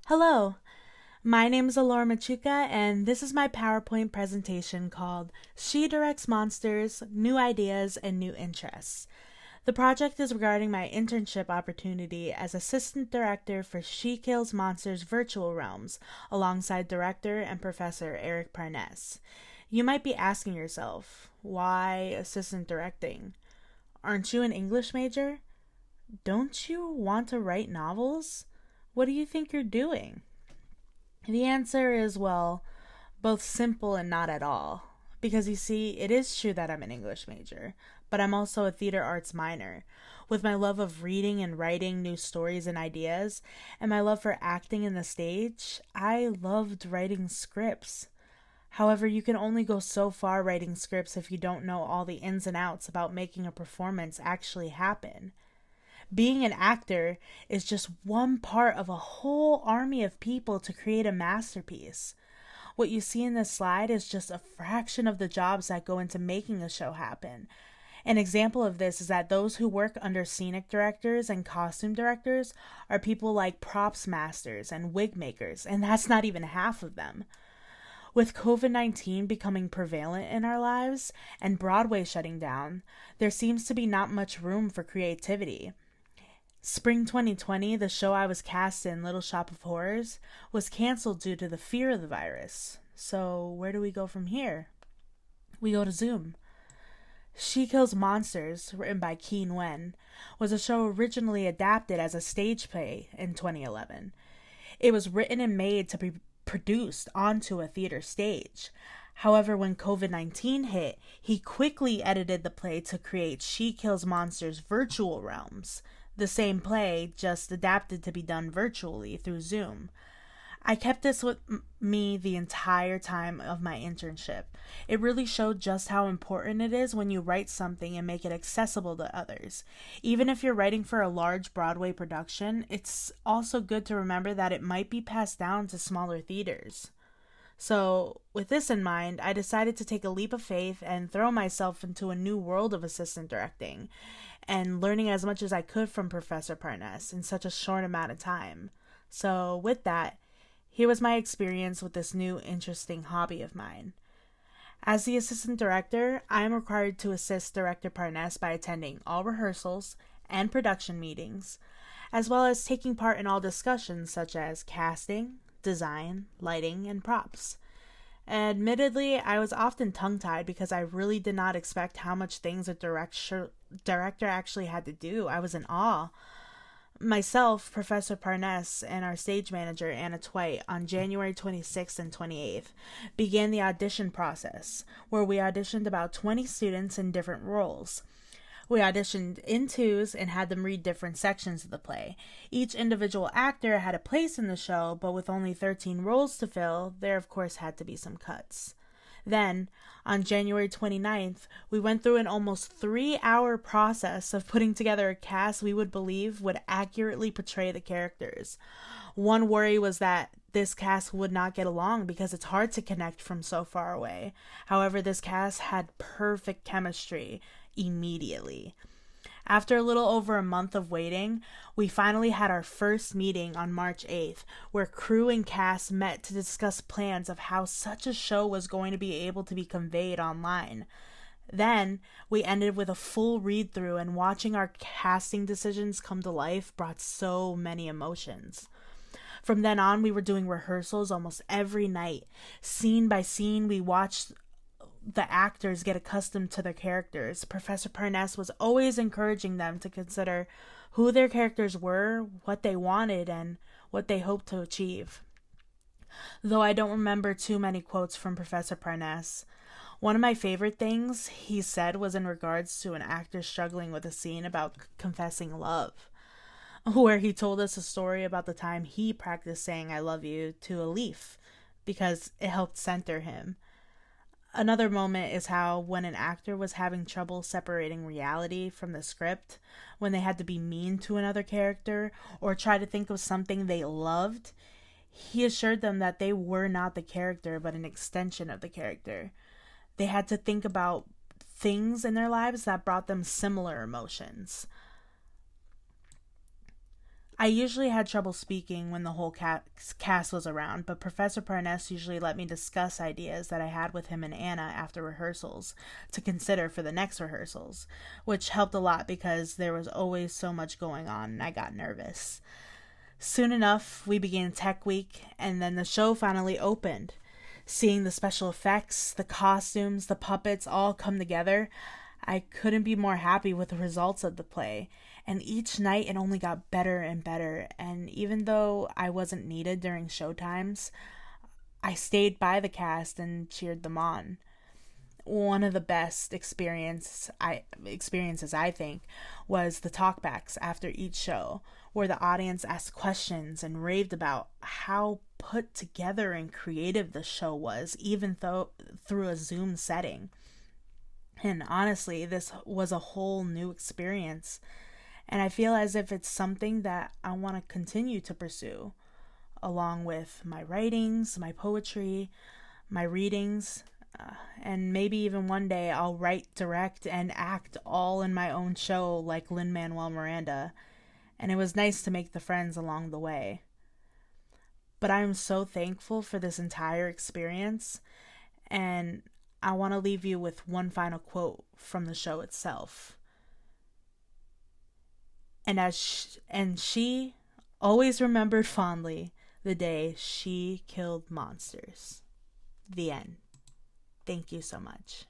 Hello, my name is Alora Machuca, and this is my PowerPoint presentation called She Directs Monsters, New Ideas, and New Interests. The project is regarding my internship opportunity as Assistant Director for She Kills Monsters Virtual Realms, alongside Director and Professor Eric Parness. You might be asking yourself, why assistant directing? Aren't you an English major? Don't you want to write novels? What do you think you're doing? The answer is, well, both simple and not at all. Because you see, it is true that I'm an English major, but I'm also a theater arts minor. With my love of reading and writing new stories and ideas, and my love for acting and the stage, I loved writing scripts. However, you can only go so far writing scripts if you don't know all the ins and outs about making a performance actually happen. Being an actor is just one part of a whole army of people to create a masterpiece. What you see in this slide is just a fraction of the jobs that go into making a show happen. An example of this is that those who work under scenic directors and costume directors are people like props masters and wig makers, and that's not even half of them. With COVID-19 becoming prevalent in our lives and Broadway shutting down, there seems to be not much room for creativity. Spring 2020, the show I was cast in, Little Shop of Horrors, was canceled due to the fear of the virus. So, where do we go from here? We go to Zoom. She Kills Monsters, written by Keen Wen, was a show originally adapted as a stage play in 2011. It was written and made to be produced onto a theater stage. However, when COVID-19 hit, he quickly edited the play to create She Kills Monsters Virtual Realms, the same play, just adapted to be done virtually through Zoom. I kept this with me the entire time of my internship. It really showed just how important it is when you write something and make it accessible to others. Even if you're writing for a large Broadway production, it's also good to remember that it might be passed down to smaller theaters. So, with this in mind, I decided to take a leap of faith and throw myself into a new world of assistant directing and learning as much as I could from Professor Parness in such a short amount of time. So, with that, here was my experience with this new interesting hobby of mine. As the assistant director, I am required to assist Director Parness by attending all rehearsals and production meetings, as well as taking part in all discussions such as casting, design, lighting, and props. Admittedly, I was often tongue-tied because I really did not expect how much things a director actually had to do. I was in awe. Myself, Professor Parness, and our stage manager, Anna Twite, on January 26th and 28th, began the audition process, where we auditioned about 20 students in different roles. We auditioned in twos and had them read different sections of the play. Each individual actor had a place in the show, but with only 13 roles to fill, there of course had to be some cuts. Then, on January 29th, we went through an almost 3-hour process of putting together a cast we would believe would accurately portray the characters. One worry was that this cast would not get along because it's hard to connect from so far away. However, this cast had perfect chemistry immediately. After a little over a month of waiting, we finally had our first meeting on March 8th, where crew and cast met to discuss plans of how such a show was going to be able to be conveyed online. Then, we ended with a full read-through, and watching our casting decisions come to life brought so many emotions. From then on, we were doing rehearsals almost every night. Scene by scene, we watched the actors get accustomed to their characters. Professor Parness was always encouraging them to consider who their characters were, what they wanted, and what they hoped to achieve. Though I don't remember too many quotes from Professor Parness, one of my favorite things he said was in regards to an actor struggling with a scene about confessing love, where he told us a story about the time he practiced saying I love you to a leaf because it helped center him. Another moment is how when an actor was having trouble separating reality from the script, when they had to be mean to another character or try to think of something they loved, he assured them that they were not the character but an extension of the character. They had to think about things in their lives that brought them similar emotions. I usually had trouble speaking when the whole cast was around, but Professor Parness usually let me discuss ideas that I had with him and Anna after rehearsals to consider for the next rehearsals, which helped a lot because there was always so much going on and I got nervous. Soon enough, we began Tech Week, and then the show finally opened. Seeing the special effects, the costumes, the puppets all come together, I couldn't be more happy with the results of the play. And each night it only got better and better. And even though I wasn't needed during show times, I stayed by the cast and cheered them on. One of the best experiences I think was the talkbacks after each show, where the audience asked questions and raved about how put together and creative the show was, even though through a Zoom setting. And honestly, this was a whole new experience, and I feel as if it's something that I want to continue to pursue, along with my writings, my poetry, my readings, and maybe even one day I'll write, direct, and act all in my own show like Lin-Manuel Miranda, and it was nice to make the friends along the way. But I am so thankful for this entire experience, and I want to leave you with one final quote from the show itself. And she always remembered fondly the day she killed monsters. The end. Thank you so much.